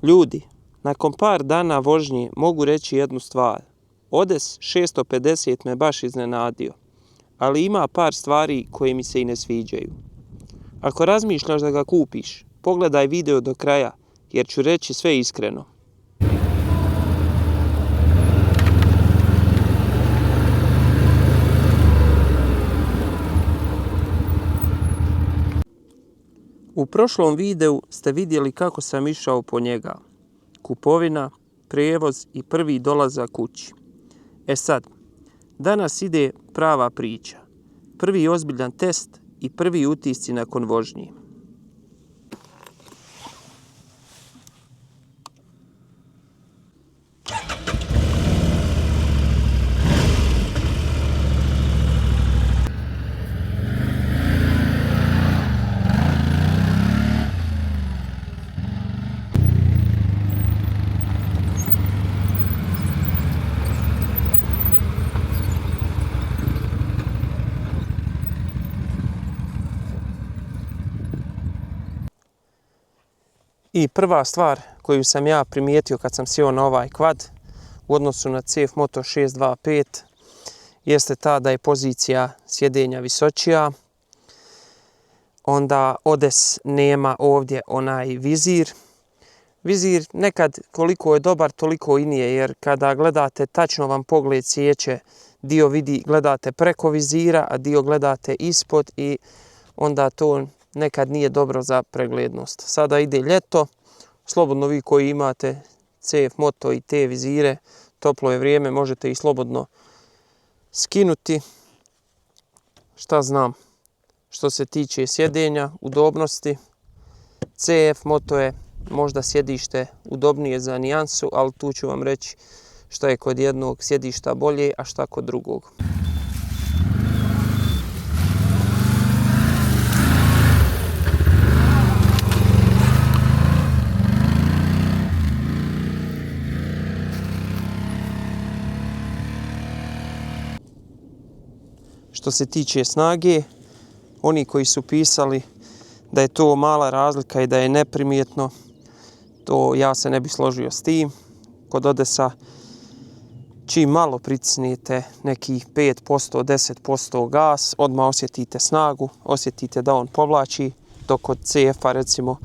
Ljudi, nakon par dana vožnje mogu reći jednu stvar. Odes 650 me baš iznenadio, ali ima par stvari koje mi se i ne sviđaju. Ako razmišljaš da ga kupiš, pogledaj video do kraja, jer ću reći sve iskreno. U prošlom videu ste vidjeli kako sam išao po njega. Kupovina, prijevoz i prvi dolazak kući. Sad, danas ide prava priča. Prvi ozbiljan test i prvi utisci nakon vožnje. I prva stvar koju sam ja primijetio kad sam sjeo na ovaj kvad u odnosu na CF Moto 625 jeste ta da je pozicija sjedenja visočija. Onda odes nema ovdje onaj vizir. Vizir nekad koliko je dobar toliko i nije, jer kada gledate tačno vam pogled sjeće, dio gledate preko vizira, a dio gledate ispod i onda to nekad nije dobro za preglednost. Sada ide ljeto, slobodno vi koji imate CF Moto i te vizire, toplo je vrijeme, možete ih slobodno skinuti. Šta znam, što se tiče sjedenja, udobnosti, CF Moto je možda sjedište udobnije za nijansu, ali tu ću vam reći šta je kod jednog sjedišta bolje, a šta kod drugog. Što se tiče snage, oni koji su pisali da je to mala razlika i da je neprimjetno, to ja se ne bi složio s tim. Kod odesa čim malo pritisnete nekih 5%, 10% gas, odmah osjetite snagu, osjetite da on povlači, dok kod CF-a recimo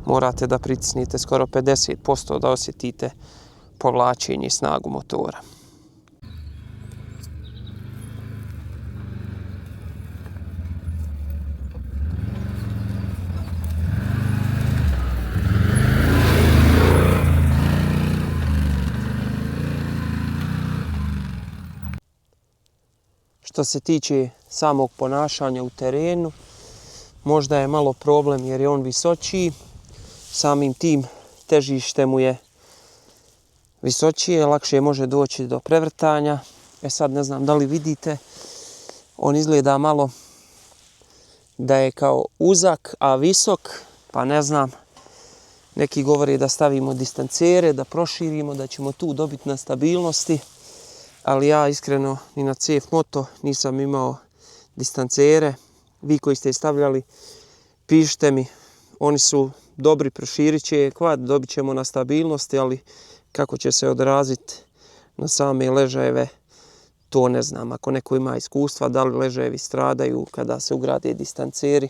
morate da pritisnete skoro 50% da osjetite povlačenje i snagu motora. Što se tiče samog ponašanja u terenu, možda je malo problem jer je on visočiji, samim tim težište mu je visočije, lakše može doći do prevrtanja. Sad ne znam da li vidite, on izgleda malo da je kao uzak, a visok, pa ne znam. Neki govore da stavimo distancere, da proširimo, da ćemo tu dobiti na stabilnosti. Ali ja iskreno ni na CF Moto nisam imao distancere. Vi koji ste stavljali, pišite mi. Oni su dobri, proširit će kvad, dobit ćemo na stabilnosti, ali kako će se odraziti na same ležajeve, to ne znam. Ako neko ima iskustva, da li ležajevi stradaju kada se ugrade distanceri,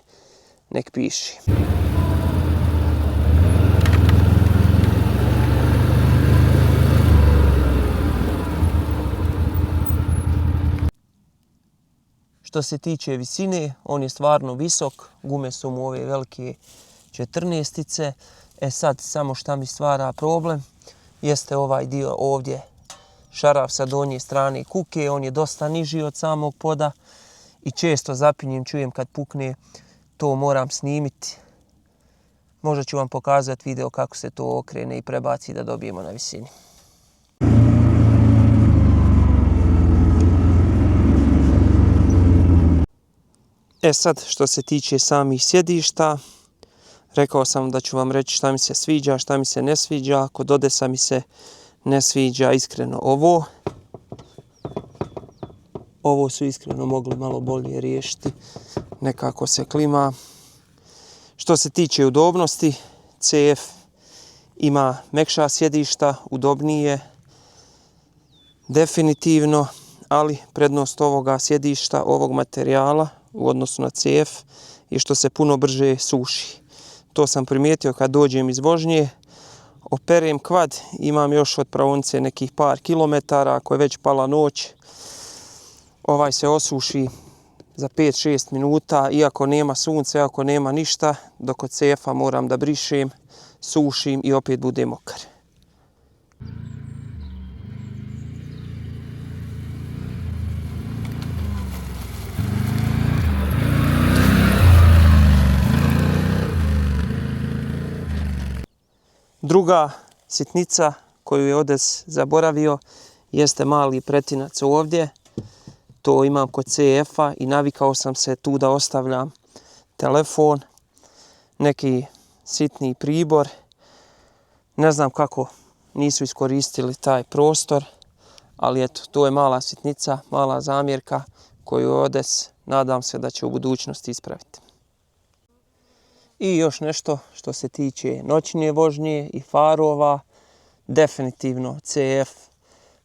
nek piši. Što se tiče visine, on je stvarno visok, gume su mu ove velike 14-ice. Sad samo šta mi stvara problem jeste ovaj dio ovdje, šaraf sa donje strane kuke, on je dosta niži od samog poda i često zapinjem, čujem kad pukne, to moram snimiti. Možda ću vam pokazati video kako se to okrene i prebaci da dobijemo na visini. Sad, što se tiče samih sjedišta, rekao sam da ću vam reći šta mi se sviđa, šta mi se ne sviđa. Kod odesa mi se ne sviđa iskreno ovo. Ovo su iskreno mogli malo bolje riješiti. Nekako se klima. Što se tiče udobnosti, CF ima mekša sjedišta, udobnije, definitivno, ali prednost ovoga sjedišta, ovog materijala u odnosu na CF je što se puno brže suši. To sam primijetio kad dođem iz vožnje, operem kvad, imam još od praonice nekih par kilometara, ako je već pala noć, ovaj se osuši za 5-6 minuta, iako nema sunce, iako nema ništa, dok od CF-a moram da brišem, sušim i opet bude mokar. Druga sitnica koju je Odes zaboravio jeste mali pretinac ovdje. To imam kod CF-a i navikao sam se tu da ostavljam telefon, neki sitni pribor. Ne znam kako nisu iskoristili taj prostor, ali eto, to je mala sitnica, mala zamjerka koju Odes nadam se da će u budućnosti ispraviti. I još nešto što se tiče noćne vožnje i farova, definitivno CF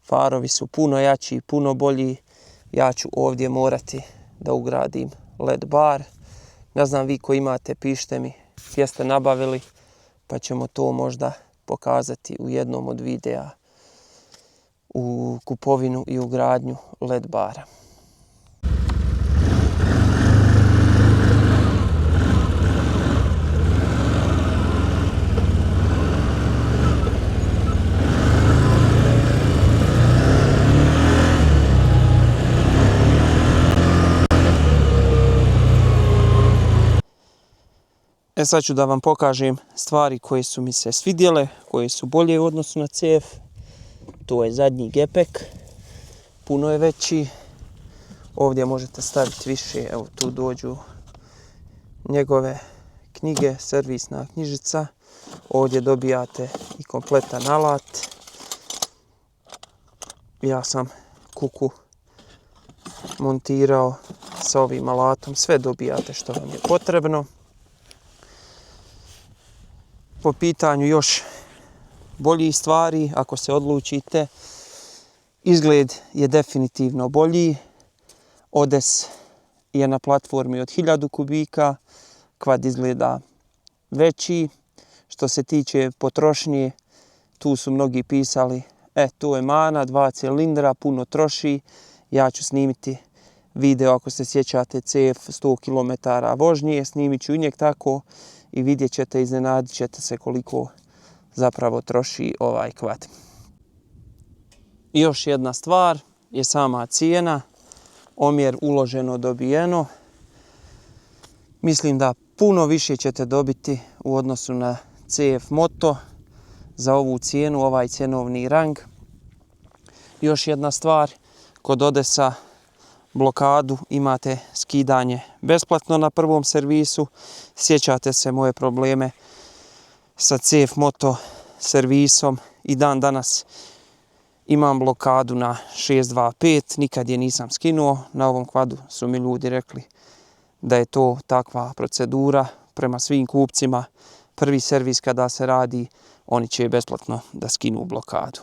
farovi su puno jači, puno bolji. Ja ću ovdje morati da ugradim LED bar. Ne znam vi koji imate, pišite mi gdje ste nabavili, pa ćemo to možda pokazati u jednom od videa u kupovinu i ugradnju LED bara. Sad ću da vam pokažem stvari koje su mi se svidjele, koje su bolje u odnosu na CF. To je zadnji gepek, puno je veći. Ovdje možete staviti više, evo tu dođu njegove knjige, servisna knjižica. Ovdje dobijate i kompletan alat. Ja sam kuku montirao sa ovim alatom, sve dobijate što vam je potrebno. Po pitanju još boljih stvari, ako se odlučite, izgled je definitivno bolji. Odes je na platformi od 1000 kubika, kvad izgleda veći. Što se tiče potrošnje, tu su mnogi pisali, to je mana, 2 cilindra, puno troši. Ja ću snimiti video, ako se sjećate, CF 100 km vožnje, snimit ću i njeg tako i vidjet ćete, iznenadit ćete se koliko zapravo troši ovaj kvad. I još jedna stvar je sama cijena, omjer uloženo dobijeno. Mislim da puno više ćete dobiti u odnosu na CF Moto za ovu cijenu, ovaj cjenovni rang. Još jedna stvar, kod Odesa blokadu imate skidanje besplatno na prvom servisu. Sjećate se moje probleme sa CF Moto servisom i dan danas imam blokadu na 625, nikad je nisam skinuo. Na ovom kvadu su mi ljudi rekli da je to takva procedura prema svim kupcima. Prvi servis kada se radi, oni će besplatno da skinu blokadu.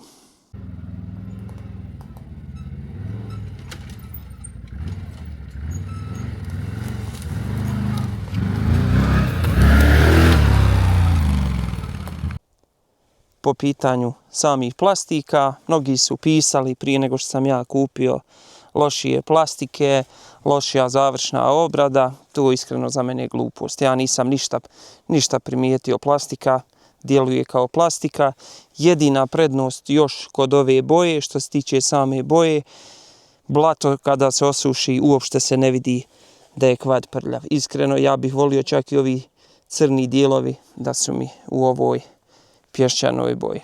Po pitanju samih plastika, mnogi su pisali prije nego što sam ja kupio lošije plastike, lošija završna obrada. To je iskreno za mene glupost. Ja nisam ništa primijetio, plastika djeluje kao plastika. Jedina prednost još kod ove boje, što se tiče same boje, blato kada se osuši uopšte se ne vidi da je kvad prljav. Iskreno ja bih volio čak i ovi crni dijelovi da su mi u ovoj pješčanoj boji.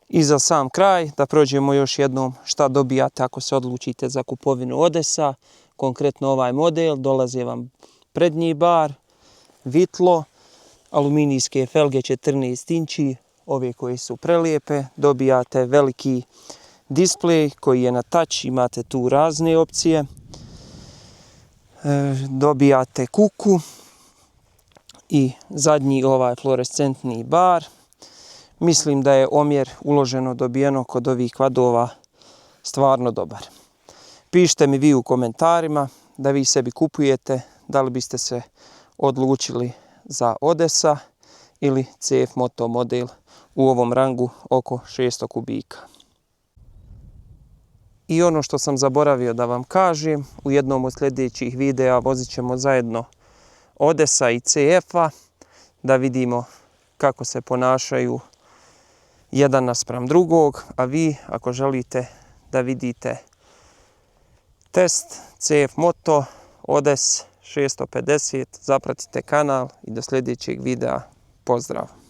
I za sam kraj da prođemo još jednom šta dobijate ako se odlučite za kupovinu Odesa. Konkretno ovaj model, dolazi vam prednji bar, vitlo, aluminijske felge 14 inči, ove koje su prelijepe. Dobijate veliki displej koji je na touch, imate tu razne opcije. Dobijate kuku i zadnji ovaj fluorescentni bar. Mislim da je omjer uloženo dobijeno kod ovih kvadova stvarno dobar. Pišite mi vi u komentarima da vi sebi kupujete, da li biste se odlučili za Odessa ili CF Moto model u ovom rangu oko 600 kubika. I ono što sam zaboravio da vam kažem, u jednom od sljedećih videa vozit ćemo zajedno Odessa i CF-a da vidimo kako se ponašaju jedan naspram drugog, a vi ako želite da vidite test CF Moto Odessa 650, zapratite kanal i do sljedećeg videa. Pozdrav!